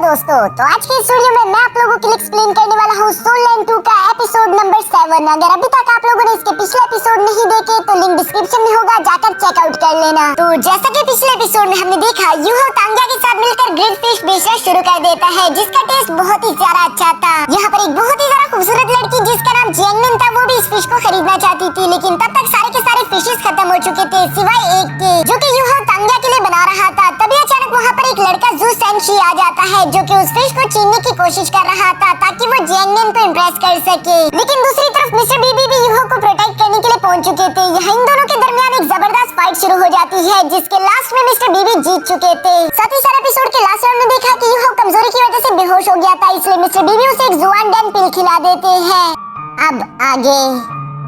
दोस्तों, तो आज के इस वीडियो में मैं आप लोगों के लिए एक्सप्लेन करने वाला हूँ सोल लाइन 2 का एपिसोड नंबर 7। अगर अभी तक आप लोगों ने इसके पिछले एपिसोड नहीं देखे तो लिंक डिस्क्रिप्शन में होगा, जाकर चेकआउट कर लेना। तो जैसा कि पिछले एपिसोड में हमने देखा, यूहो तांग्या के साथ मिलकर ग्रिल्ड फिश बेचना शुरू कर देता है, जिसका टेस्ट बहुत ही ज्यादा अच्छा था। यहाँ पर एक बहुत ही ज्यादा खूबसूरत लड़की जिसका नाम जियांगमिन था, वो भी इस फिश को खरीदना चाहती थी, लेकिन तब तक सारे के सारे फिशेस खत्म हो चुके थे सिवाय एक के, जो कि यूहो तांग्या के लिए बना रहा था। तभी अचानक वहाँ पर एक लड़का जू सेंशी आ जाता है, जो कि उस फिश को छीनने की कोशिश कर रहा था ताकि वो जियांगमिन को इम्प्रेस कर सके। लेकिन दूसरी तरफ मिस्टर बीबी भी यूहो को प्रोटेक्ट करने के लिए पहुंच चुके थे। यहाँ इन दोनों के दरमियान एक जबरदस्त फाइट शुरू हो जाती है, जिसके लास्ट में मिस्टर बीबी जीत चुके थे। साथ ही सारे एपिसोड के लास्ट में देखा कि यूहो कमजोरी की वजह से बेहोश हो गया था, इसलिए मिस्टर बीबी उसे एक जुआन डैन पिल खिला देते हैं। अब आगे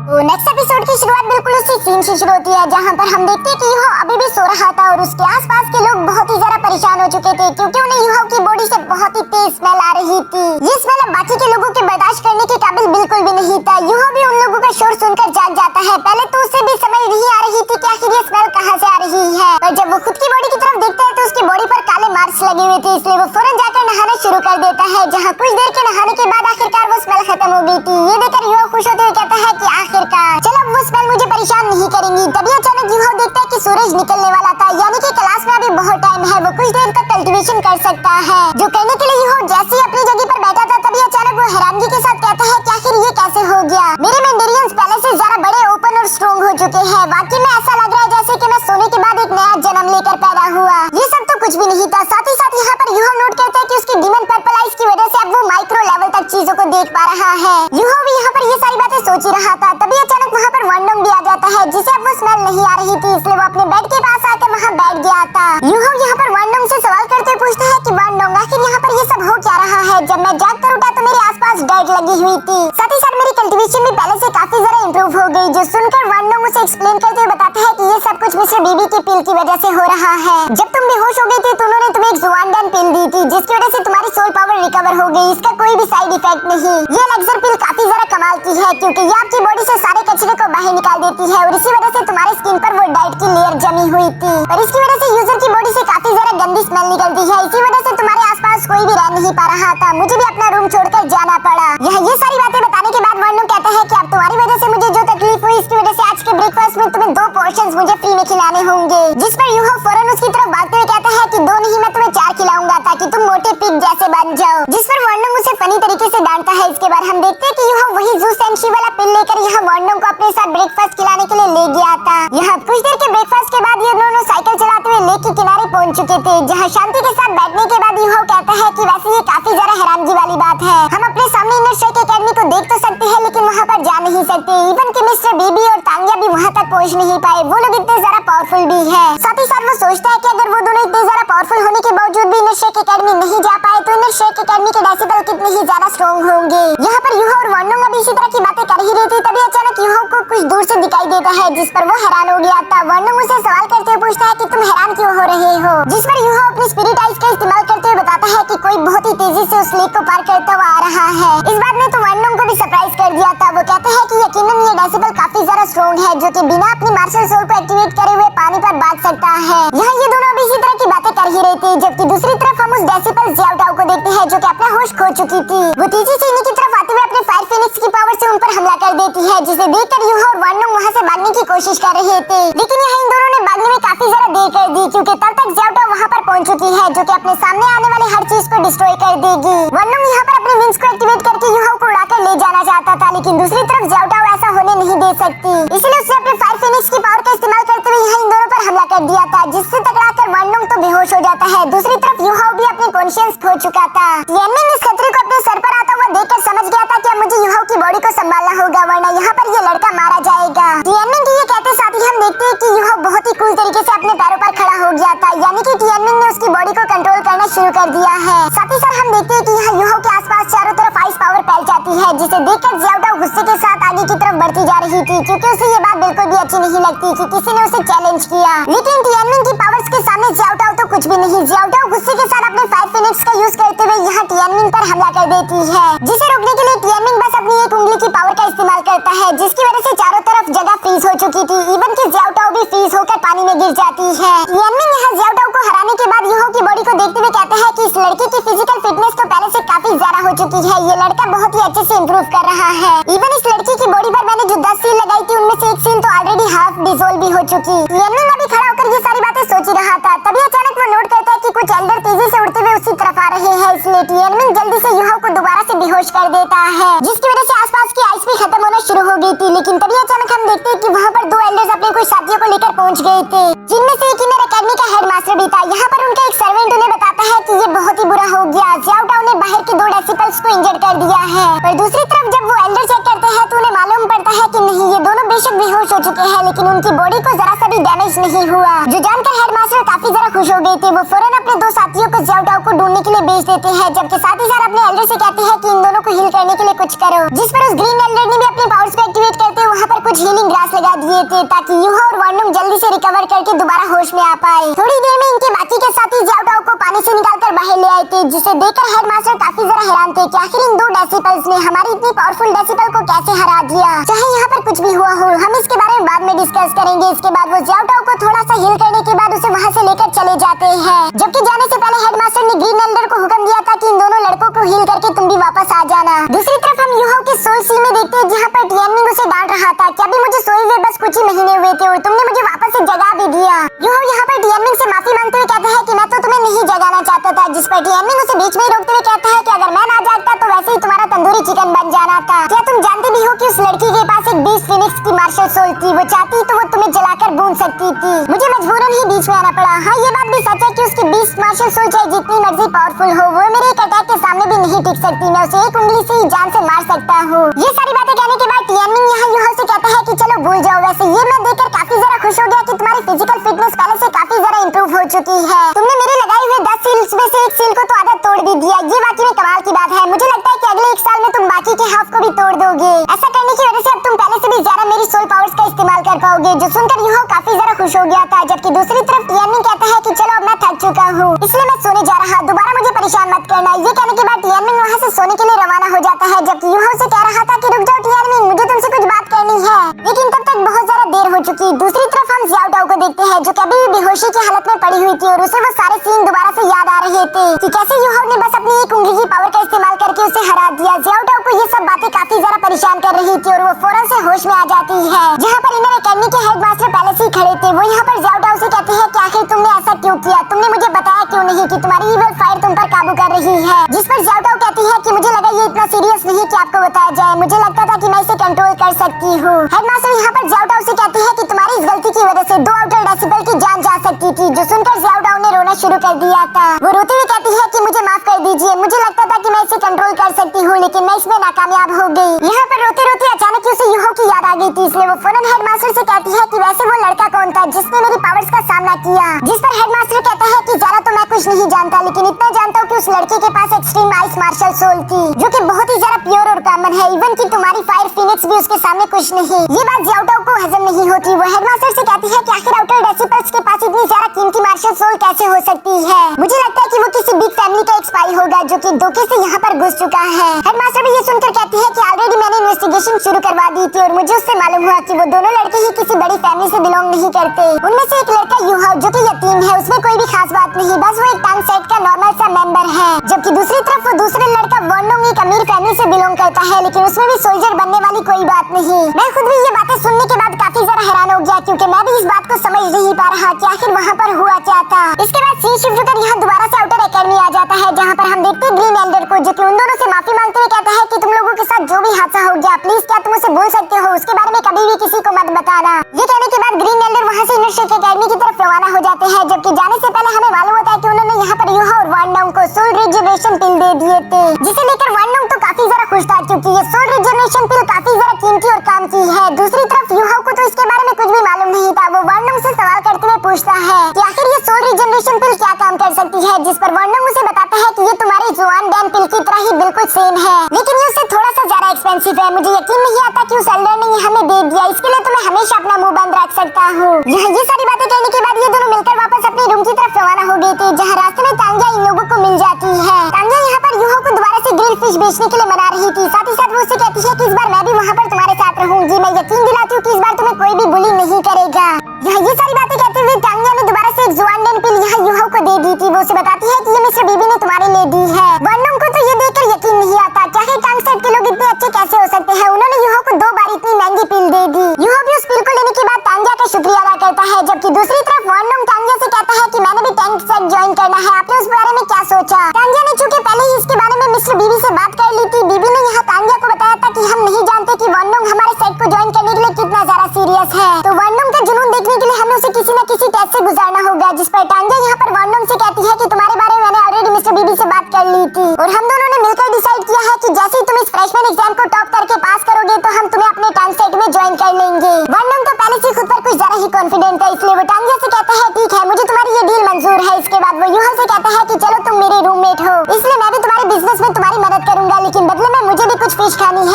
तो नेक्स्ट एपिसोड की शुरुआत बिल्कुल उसी सीन से शुरू होती है, जहाँ पर हम देखते हैं कि यूहो अभी भी सो रहा था और उसके आसपास के लोग बहुत ही ज्यादा परेशान हो चुके थे, क्योंकि उन्हें यूहो की बॉडी से बहुत ही तेज स्मेल आ रही थी। ये स्मेल अब बाकी के लोगों के बर्दाश्त करने के काबिल बिल्कुल भी नहीं था। यूहो भी उन लोगों का शोर सुनकर जाग जाता है। पहले तो उसे भी समझ नहीं आ रही थी कि आखिर ये स्मेल कहाँ से आ रही है, और जब वो खुद की बॉडी की तरफ देखता है तो उसकी बॉडी पर काले मार्क्स लगे हुए थे, इसलिए वो फौरन जाकर नहाना शुरू कर देता है। जहाँ कुछ देर के नहाने के बाद आखिरकार वो स्मेल खत्म हो गई थी। ये देखकर यूहो खुश होते हुए कहता है कि आखिरकार चलो वो स्मेल मुझे परेशान नहीं करेंगी। तभी अचानक यूहो देखता है कि सूरज निकलने वाला था, यानी कि क्लास में अभी बहुत टाइम है, वो कुछ देर तक कल्टीवेशन कर सकता है। जो करने के लिए यूहो जैसे ही अपनी जगह पर बैठा था, तभी अचानक वो हैरानगी के साथ कहता है कि आखिर ये कैसे हो गया। मेरे मेंडेरियंस पहले से ज्यादा बड़े, ओपन और स्ट्रॉन्ग हो चुके हैं। वाकई में ऐसा लग रहा है जैसे कि मैं सोने के बाद एक नया जन्म लेकर पैदा हुआ। ये सब तो कुछ भी नहीं था। साथ ही साथ यहाँ पर यूहो नोट करता है कि उसकी डीमन पर्पल आइज की वजह से अब वो माइक्रो लेवल तक चीजों को देख पा रहा है। यूहो भी यहाँ पर ये सारी बातें सोच ही रहा था। तभी अचानक वहाँ पर वांडोंग भी आ जाता है, जिसे अब वो स्मेल नहीं आ रही थी, इसलिए वो अपने बेड के पास आकर वहाँ बैठ गया था। यूहो यहाँ पर वांडोंग से सवाल करते हुए पूछता है कि वांडोंग, आखिर यहाँ पर ये सब हो क्या रहा है? जब मैं जाग कर उठा तो मेरे आसपास डर्ट लगी हुई थी, साथ ही साथ मेरी कल्टीवेशन भी पहले से काफी ज्यादा इंप्रूव हो गई। जो सुनकर वांडोंग उसे एक्सप्लेन करते हुए बताता है कि ये सब कुछ मिस्टर बीबी की पिल की वजह से हो रहा है। जब तुम बेहोश हो गई थी तो उन्होंने तुम्हें एक जुआनडन पिल दी थी, जिसकी वजह से तुम्हारी सोल पावर रिकवर हो गई। इसका कोई भी साइड इफेक्ट नहीं। ये एलेक्सर पिल काफी ज्यादा कमाल की है, क्योंकि ये आपकी बॉडी से सारे कचरे को बाहर निकाल देती है, और इसी वजह से तुम्हारे स्किन पर वो डाइट की लेयर जमी हुई थी, और इसकी वजह से यूजर की बॉडी से काफी ज्यादा गंदी स्मेल निकलती है। इसी वजह से तुम्हारे आसपास कोई भी रह नहीं पा रहा था। मुझे भी अपना रूम छोड़कर जाना पड़ा। ये सारी बातें बताने के बाद वांडोंग कहता है कि अब तुम्हारी वजह से मुझे जो तकलीफ हुई, इसकी वजह से आज के ब्रेकफास्ट में तुम्हें 2 पोर्शंस मुझे फ्री में खिलाने होंगे। जिस पर यूहो फौरन उसकी तरफ भागते हुए कहता है कि 2 नहीं, मैं तुम्हें 4 खिलाऊंगा ताकि तुम मोटे पिग जैसे बन जाओ। जिस पर वांडोंग उसे फनी तरीके से डांटता है। इसके बाद हम देखते हैं कि यूहो वही जू सेंशी वाला पिल लेकर यहाँ वांडोंग को अपने साथ ब्रेकफास्ट खिलाने के लिए ले गया था। यहाँ कुछ देर के ब्रेकफास्ट के बाद ये दोनों साइकिल चलाते हुए लेक के किनारे पहुंच चुके थे, जहाँ शांति के साथ बैठने के बाद यूहो कहता है कि वैसे ये काफी ज्यादा हैरानगी वाली बात है। हम अपने सामने इनर शेक एकेडमी को देख तो सकते हैं, लेकिन वहाँ पर जा नहीं सकते। इवन कि मिस्टर बीबी और तांग्या भी वहाँ तक पहुँच नहीं पाए। वो लोग इतने ज्यादा पावरफुल भी है। साथ ही साथ वो सोचता है कि अगर वो दोनों इतने ज्यादा पावरफुल होने के बावजूद भी इनर शेक एकेडमी नहीं जा पाए, तो इनर शेक एकेडमी के डेसिबल कितने ही ज्यादा स्ट्रॉन्ग होंगे। यहाँ पर यूहो और वांडोंग अभी इसी तरह की बातें कर ही रही थी, तभी अचानक यूहो को कुछ दूर से दिखाई देता है, जिस पर वो हैरान हो गया था। वांडोंग उसे सवाल करते हुए पूछता है कि तुम हैरान क्यों हो रहे हो? जिस पर यूहो अपनी स्पिरिट आइज का इस्तेमाल करते हुए बताता है कि कोई बहुत ही तेजी से उस लेक को पार करता हुआ आ रहा है। इस बात ने तो वांडोंग को भी सरप्राइज कर दिया था। वो कहते हैं कि यकीनन ये डेसिबल काफी ज्यादा स्ट्रॉन्ग है, जो कि बिना अपनी मार्शल सोल को एक्टिवेट करे हुए पानी पर भाग सकता है। यहाँ ये दोनों अभी इसी तरह की बातें कर ही रहे थे, जबकि दूसरी तरफ हम उस डेसिबल जियाओटाओ को देखते हैं, जो कि अपना होश खो चुकी थी। वो तेजी से इन्हीं की तरफ आते हुए अपने फायर फिनिक्स की पावर से उन पर हमला कर देती है, जिसे देखकर यूहो और वांडोंग वहाँ से भागने की कोशिश कर रहे थे। लेकिन यहाँ इन दोनों ने भागने में काफी ज्यादा देर कर दी, क्योंकि तब तक जियाओटाओ वहाँ पर पहुंच चुकी है, जो कि अपने सामने आने वाली हर चीज को डिस्ट्रॉय कर देगी। वांडोंग यहाँ पर अपने विंग्स को एक्टिवेट करके यूहो को उड़ाकर ले जाना चाहता था, लेकिन दूसरी तरफ जियाओटाओ ऐसा होने नहीं दे सकती, इसलिए उसने अपने फायर फिनिक्स की पावर का इस्तेमाल करते हुए यहाँ इन दोनों पर हमला कर दिया था, जिससे टकराकर वांडोंग तो बेहोश हो जाता है। दूसरी तरफ यूहो भी अपने कॉन्शियस खो चुका था। तियानमिन इस खतरे को अपने सर पर आता हुआ देखकर समझ गया था कि अब मुझे यूहो की बॉडी को संभालना होगा, वरना यहाँ पर ये लड़का मारा जाएगा। तियानमिन के ये कहते साथ ही हम देखते हैं कि यूहो बहुत ही कूल तरीके से अपने पैरों पर खड़ा हो गया था, यानी कि तियानमिन ने उसकी बॉडी को कंट्रोल करना शुरू कर दिया है। साथ ही साथ हम देखते हैं कि यहाँ यूहो के आसपास चारों तरफ आइस पावर फैल जाती है, जिसे देखकर जियाओटाओ गुस्से के साथ आगे की तरफ बढ़ती जा रही थी, क्योंकि उसे ये बात बिल्कुल भी अच्छी नहीं लगती कि किसी ने उसे चैलेंज किया। लेकिन तियानमिन की पावर्स के सामने जियाओटाओ तो कुछ भी नहीं। जियाओटाओ गुस्से के साथ अपने फायर फिनिक्स का यूज करते हुए यहाँ तियानमिन पर हमला कर देती है, जिसे रोकने के लिए तियानमिन बस अपनी एक उंगली की पावर का इस्तेमाल करता है, जिसकी वजह से चारों तरफ जगह फ्रीज हो चुकी थी। इवन कि जियाओटाओ भी फ्रीज होकर पानी में गिर जाती है। तियानमिन यहाँ जियाओटाओ को हराने के बाद यूहो की बॉडी को देखते हुए कहता है कि इस लड़के की फिजिकल फिटनेस तो पहले से काफी ज्यादा हो चुकी है। ये लड़का बहुत ही अच्छे से इम्प्रूव कर रहा है। इवन इस लड़की की बॉडी पर मैंने जो 10 सील लगाई थी उनमें से एक सील तो ऑलरेडी हाफ डिसॉल्व भी हो चुकी। टियनमिंग अभी खड़ा होकर ये सारी बातें सोच ही रहा था, तभी अचानक वो नोट करता है कि कुछ एल्डर तेजी से उड़ते हुए उसी तरफ आ रहे हैं। इसलिए टियनमिंग जल्दी से युहाओ को दोबारा से बेहोश कर देता है, जिसकी वजह से आसपास की आइस भी खत्म होना शुरू हो गई थी। लेकिन तभी अचानक हम देखते हैं कि वहाँ पर 2 एल्डर्स अपने कुछ साथियों को लेकर पहुँच गए थे, जिनमें से एक इनर एकेडमी का हेडमास्टर भी था। यहाँ पर उनका एक सर्वेंट उन्हें बताता है कि ये बहुत ही बुरा हो गया, ज़्याओ टाओ ने बाहर के 2 डेसिबल्स को इंजर्ड कर दिया है। पर दूसरी तरफ जब वो एल्डर चेक करते हैं तो उन्हें मालूम पड़ता है कि नहीं, ये दोनों बेशक बेहोश हो चुके हैं लेकिन उनकी बॉडी को जरा सा भी डैमेज नहीं हुआ। जो जानकर हेडमास्टर काफी ज्यादा खुश हो गए थे। वो फौरन अपने 2 साथियों को ज़्याओ टाओ को ढूंढने के लिए भेज देते हैं, जबकि साथ ही साथ अपने एल्डर से कहते हैं कि इन दोनों को हील करने के लिए कुछ करो। जिस पर उस ग्रीन एल्डर ने भी अपने पावर्स को एक्टिवेट करते हुए वहाँ पर कुछ हीलिंग ग्रास लगा दिए थे, ताकि युहा और वांडोंग जल्दी से रिकवर करके दोबारा होश में आ पाए। थोड़ी देर में इनके बाकी के साथी ज़्याओ टाओ को पानी से निकालकर बाहर ले आए थे, जिसे देखकर हेडमास्टर काफी ज्यादा हैरान थे कि आखिर इन 2 डेसिबल्स ने हमारी इतनी पावरफुल डेसिबल को कैसे हरा दिया। चाहे यहाँ पर कुछ भी हुआ हो, हम इसके बारे में बाद में डिस्कस करेंगे। इसके बाद वो ज़्याओ टाओ को थोड़ा सा हील करने के बाद उसे वहाँ से लेकर चले जाते हैं, जबकि जाने से पहले हेडमास्टर ने ग्रीन एल्डर को हुक्म दिया था कि इन दोनों लड़कों को हील करके तुम भी वापस आ जाना। दूसरी तरफ हम युहाओ के सोल सील में देखते हैं, जहाँ पर टियनमिंग उसे डांट रहा था कि अभी मुझे सोए हुए बस कुछ ही महीने हुए थे और तुमने मुझे वापस से जगा भी दिया। युहाओ यहाँ पर टियनमिंग से माफी मांगते हुए कहता है कि मैं तो तुम्हें नहीं जगाना चाहता था, जिस पर टियनमिंग उसे बीच में ही रोकते हुए कहता है कि अगर मैं ना जागता तो वैसे ही तुम्हारा तंदूरी चिकन बन जाना था। क्या तुम जानते भी हो कि उस लड़की के पास एक 20 फिनिक्स की मार्शल सोल थी, वो चाहती तो वो तुम्हें जलाकर भून सकती थी, मुझे मजबूरन ही बीच में आना पड़ा। हाँ, ये बात भी सच है कि उसकी 20 मार्शल सोल चाहे जितनी मर्जी पावरफुल हो, वो मेरे एक अटैक के सामने भी नहीं टिक सकती। मैं उसे एक उंगली से ही जान से मार सकता हूँ। ये सारी बातें कहने के बाद टियनमिंग यहाँ युहाओ से कहता है कि चलो भूल जाओ। वैसे ये मैं देखकर काफी ज्यादा खुश हो गया कि तुम्हारी फिजिकल फिटनेस पहले से काफी ज्यादा इंप्रूव हो चुकी है। तुमने मेरे लगाए हुए 10 सील्स में से एक सील को तो आधा तोड़ भी दिया, ये वाकई में कमाल की बात है। मुझे लगता है कि अगले 1 साल में तुम बाकी के हाफ को भी तोड़ दोगे। ऐसा करने की वजह से अब तुम पहले से भी ज्यादा मेरी सोल पावर्स का इस्तेमाल कर पाओगे। जो सुनकर युहाओ काफी ज्यादा खुश हो गया था, जबकि दूसरी तरफ टियनमिंग कहता है कि चलो अब मैं थक चुका हूँ, इसलिए मैं सोने जा रहा, दोबारा मुझे परेशान मत करना। ये कहने के बाद टियनमिंग वहाँ से सोने के लिए रवाना हो जाता है, जबकि युहाओ से कह रहा था कि रुक जाओ टियनमिंग, मुझे तुमसे कुछ बात करनी है। लेकिन तब तक बहुत ज्यादा देर हो चुकी। दूसरी तरफ हम ज़्याओ टाओ को देखते हैं, जो कभी भी बेहोशी की हालत में पड़ी हुई थी और उसे वो सारे सीन दोबारा से याद आ रहे थे कि कैसे युहाओ ने बस अपनी एक उंगली की पावर का इस्तेमाल करके उसे हरा दिया। ज़्याओ टाओ को ये सब बातें काफी ज्यादा परेशान कर रही थी और वो फौरन से होश में आ जाती है। जहाँ पर इनर एकेडमी के हेडमास्टर पहले से ही खड़े थे। वो यहाँ पर ज़्याओ टाओ से कहते हैं कि आखिर तुमने ऐसा क्यों किया, तुमने मुझे बताया क्यों नहीं कि तुम्हारी इविल फायर तुम पर काबू कर रही है। जिस पर ज़्याओ टाओ कहती है कि मुझे लगा ये इतना सीरियस नहीं कि आपको बताया जाए, मुझे लगता था कि मैं इसे कंट्रोल कर सकती हूँ। हेडमास्टर यहाँ पर ज़्याओ टाओ से कहती है कि तुम्हारी इस गलती की वजह से 2 आउटर डेसिबल की जान जा सकती थी, जो सुनकर ज़्याओ टाओ ने रोना शुरू कर दिया था। वो रोते हुए कहती है कि मुझे माफ कर दीजिए, मुझे लगता था कि मैं इसे कंट्रोल कर सकती हूँ लेकिन मैं इसमें नाकामयाब हो गई। यहाँ पर रोते रोते अचानक ही उसे युहाओ की याद आ गई थी, इसलिए वो फौरन हेडमास्टर से कहती है कि वैसे वो लड़का कौन था जिसने मेरी पावर्स का सामना किया। जिस पर हेडमास्टर कहता है कि ज्यादा तो मैं कुछ नहीं जानता, लेकिन इतना जानता हूँ कि उस लड़के के पास एक्सट्रीम आइस मार्शल सोल थी, जो कि बहुत ही ज्यादा प्योर और कॉमन है। इवन कि तुम्हारी फायर फिनिक्स भी उसके सामने कुछ नहीं। ये बात ज़्याओ टाओ को हजम नहीं होती। वो हेडमास्टर से कहती है कि आखिर आउटर डेसिबल्स के पास इतनी ज्यादा कीमती मार्शल सोल कैसे हो सकती है। मुझे लगता है कि वो किसी बिग फैमिली का एक स्पाई होगा जो कि धोखे से यहाँ पर घुस चुका है। हेडमास्टर भी ये सुनकर कहती है कि ऑलरेडी मैंने इन्वेस्टिगेशन शुरू करवा दी थी और मुझे उससे मालूम हुआ कि वो दोनों लड़के ही किसी बड़ी फैमिली से बिलोंग नहीं करते। उनमें से एक लड़का युहाओ जो कि यतीम है, उसमें कोई भी खास बात नहीं, बस वो एक टांग सेट का नॉर्मल सा मेंबर है। जबकि दूसरी तरफ वो दूसरा लड़का वांडोंग एक अमीर फैमिली से बिलोंग करता है, लेकिन उसमें भी सोल्जर बनने वाली कोई बात नहीं। मैं खुद भी ये बातें सुनने के बाद काफी ज्यादा हैरान हो गया, क्योंकि मैं भी इस बात को समझ नहीं पा रहा कि आखिर वहाँ पर हुआ क्या था। इसके बाद सीन शिफ्ट होकर यहाँ दोबारा से आउटर एकेडमी आ जाता है, जहाँ पर हम देखते हैं ग्रीन एल्डर को, जो कि उन दोनों से माफी मांगते हुए कहता है कि तुम लोगों के साथ जो भी हादसा हो गया, प्लीज क्या तुम उसे भूल सकते हो, उसके बारे में कभी भी किसी को मत बताना। ये कहने के बाद ग्रीन एल्डर वहाँ से इनर शेक एकेडमी की तरफ रवाना हो जाते हैं, जबकि जाने से पहले हमें मालूम होता है कि उन्होंने यहाँ पर युहाओ और वांडोंग को सोल रिजर्वेशन पिल दे दिए थे, जिसे लेकर वांडोंग तो काफी ज्यादा खुश था, क्योंकि ये सोल रिजर्वेशन पिल काफी ज्यादा कीमती और काम की है। दूसरी तरफ युहाओ को तो इसके बारे में कुछ भी मालूम नहीं था। वो वांडोंग से सवाल करते हुए पूछता है कि आखिर ये सोल रिजनरेशन पिल क्या काम कर सकती है, जिस पर वांडोंग उसे बताता है कि ये तुम्हारी जुआन डैन पिल की तरह ही बिल्कुल सेम है, लेकिन ये उससे थोड़ा सा ज्यादा एक्सपेंसिव है। मुझे यकीन नहीं आता कि उस एल्डर ने ये हमें दे दिया, इसके लिए तो मैं हमेशा अपना मुंह बंद रख सकता हूँ। ये सारी बातें कहने के बाद ये दोनों मिलकर वापस अपने रूम की तरफ रवाना हो गए थे, जहाँ रास्ते में तांग्या इन लोगों को मिल जाती है। तांग्या यहाँ पर युहाओ को दोबारा से ग्रिल फिश बेचने के लिए मना रही थी। साथ ही साथ वो उसे कहती है कि इस बार मैं भी वहाँ पर तुम्हारे साथ रहूंगी। मैं यकीन दिलाती हूँ कि इस बार तुम्हें कोई भी बुली नहीं करेगा। यहाँ ये सारी बातें कहते हुए तांग्या ने दोबारा से एक जुआन डैन पिल यहाँ युहाओ को दे दी थी। वो उसे बताती है कि ये मिस्टर बीबी ने तुम्हारे लिए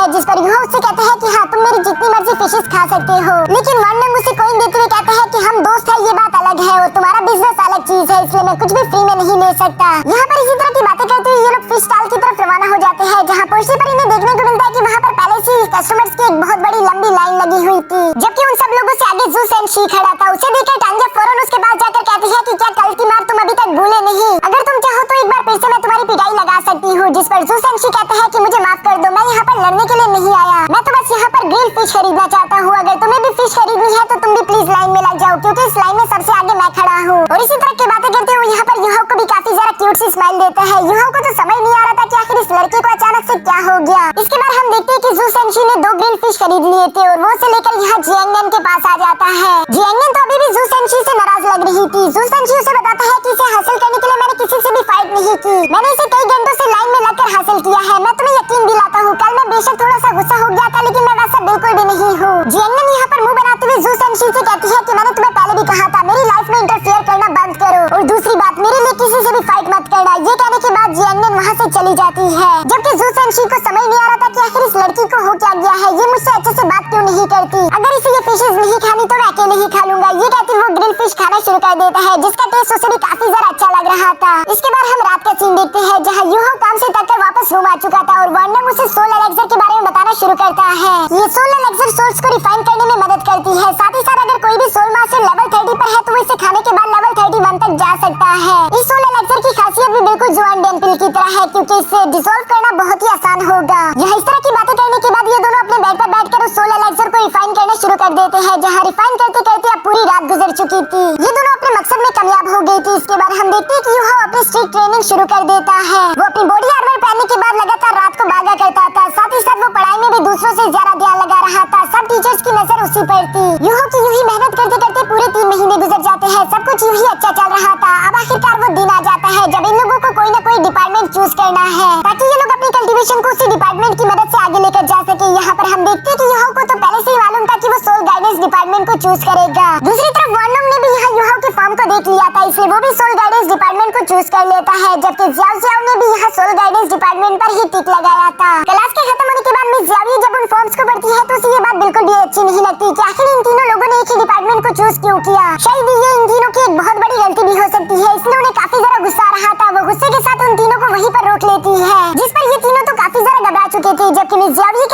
है, जिस पर यूहा उससे कहता है कि हाँ तुम मेरी जितनी मर्जी फिशेस खा सकते हो, लेकिन वार्नम उसे कॉइन देते हुए कहता है कि हम दोस्त है, ये बात अलग है और तुम्हारा बिजनेस अलग चीज है, इसलिए मैं कुछ भी फ्री में नहीं ले सकता। यहाँ पर इसी तरह की बातें करते हुए ये लोग फिश स्टॉल की तरफ रवाना हो जाते हैं, जहाँ पर्सी पर इन्हें देखने को मिलता है कि वहाँ पर पहले से ही कस्टमर्स की एक बहुत बड़ी लंबी लाइन लगी हुई थी, जबकि उन सब लोगों से आगे ज़ूस एंड शी खड़ा था। उसे देखकर टांगिया फौरन उसके पास जाकर कहती है कि क्या कल की मार तुम अभी तक भूले नहीं? अगर तुम चाहो तो एक बार फिर से मैं तुम्हारी पिटाई लगा सकती हूँ। जिस पर ज़ूस एंड शी कहता है कि मुझे माफ कर दो, मैं यहाँ पर लड़ने के लिए नहीं आया, मैं तो बस यहाँ पर ग्रिल फिश खरीदना चाहता हूँ। अगर तुम्हें भी फिश खरीदनी है तो तुम भी प्लीज लाइन में लग जाओ, क्योंकि इस लाइन में सबसे आगे मैं खड़ा हूँ। और इसी तरह की बातें करते हुए यहाँ पर यूहा को भी काफी ज्यादा क्यूट सी स्माइल देता है। यूहा को तो समझ नहीं आ रहा था कि आखिर इस लड़के को अचानक से क्या हो गया। इसके बाद हम देखते हैं कि ज़ूस एंड शी ने 2 ग्रिल फिश खरीद लिए थे और वो उसे लेकर यहाँ जियांगन के पास आ जाता है। जियांगन तो अभी भी ज़ूस एंड शी से नाराज लग रही थी। ज़ूस एंड शी उसे बताता है कि इसे हासिल करने के लिए मैंने किसी से भी फाइट नहीं की, मैंने इसे कई घंटों से लाइन में लगकर हासिल किया है। मैं तुम्हें यकीन दिलाता हूँ, कल मैं बेशक थोड़ा सा गुस्सा हो गया था, लेकिन मैं वैसा बिल्कुल भी नहीं हूँ। जियांगन यहाँ पर मुंह बनाते हुए ज़ूस एंड शी से कहती है कि मैंने तुम्हें पहले भी कहा था, मेरी लाइफ में इंटरफेयर करना बंद करो और दूसरी बात, मेरे लिए किसी से भी फाइट मत करना। ये कहने के बाद जियांगन वहाँ से चली जाती है, जबकि ज़ूस एंड शी को समझ नहीं आ रहा था कि आखिर इस लड़की को हो क्या गया है, ये मुझसे अच्छे से बात क्यों नहीं करती। अगर इसे ये फिशेस नहीं खानी तो मैं अकेले ही खा लूंगा। ये कहती वो ग्रिल फिश खाना शुरू कर देता है, जिसका टेस्ट उसे भी काफी ज्यादा अच्छा लग रहा था। इसके बाद हम रात का सीन देखते हैं, जहाँ यूहा काम से थक कर वापस रूम आ चुका था और वार्नम उसे सोल एलेक्सर के बारे में बताना शुरू करता है। ये सोल एलेक्सर सोल्स को रिफाइन करने में मदद करती है, साथ ही साथ अगर कोई भी सोल मास्टर लेवल 30 पर है तो वो इसे खाने के बाद लेवल 31 तक जा सकता है। इस सोल एलेक्सर की खासियत भी बिल्कुल जुआन डेम्पिल की तरह है, क्योंकि इसे डिसॉल्व करना बहुत ही आसान होगा। यह इस तरह की बातें करने के बाद ये दोनों अपने बेड पर बैठकर उस सोल एलेक्सर को रिफाइन करना शुरू कर देते हैं, जहाँ रिफाइन करते करते अब पूरी रात गुजर चुकी थी। ये दोनों अपने मकसद में कामयाब हो गई थी। इसके बाद हम देखते हैं कि यूहा अपनी स्ट्रिक्ट ट्रेनिंग शुरू कर देता है। वो अपनी बॉडी आर्मर पहनने के बाद लगातार रात को भागा करता था, साथ ही साथ वो पढ़ाई में भी दूसरों से ज्यादा ध्यान लगा रहा था। सब टीचर्स की नजर उसी पर थी। यूहा की यूं ही मेहनत करते करते पूरे 3 महीने गुजर जाते हैं। सब कुछ यूं ही अच्छा चल रहा था। अब आखिरकार वो दिन आ जाता है जब इन लोगों को कोई न कोई डिपार्टमेंट चूज करना है, ताकि ये लोग अपनी कल्टीवेशन को उसी डिपार्टमेंट की मदद से आगे लेकर जा सके। यहाँ पर हम देखते हैं कि यूहा को तो पहले से ही मालूम था कि वो सोल गाइडेंस डिपार्टमेंट को चूज करेगा। दूसरी तरफ वार्नम ने भी यहाँ यूहा के फार्म को देख लिया था, इसलिए वो भी सोल गाइडेंस डिपार्टमेंट को चूज कर लेता है, जबकि जियाओ जियाओ ने भी यहाँ सोल गाइडेंस डिपार्टमेंट पर ही टिक लगाया था। क्लास के खत्म होने के बाद मिस जियाओ जब उन फॉर्म्स को पढ़ती है तो उसे ये बात बिल्कुल भी अच्छी नहीं लगती कि आखिर इन तीनों लोगों ने एक ही डिपार्टमेंट को चूज क्यों किया। शायद ये इन तीनों की एक बहुत बड़ी गलती भी हो सकती है, इसलिए उन्हें काफी ज्यादा गुस्सा आ रहा था। वो गुस्से के साथ उन तीनों को वहीं पर रोक लेती है, जिस पर ये तीनों तो काफी ज्यादा घबरा चुके थे, जबकि मिस जियाओ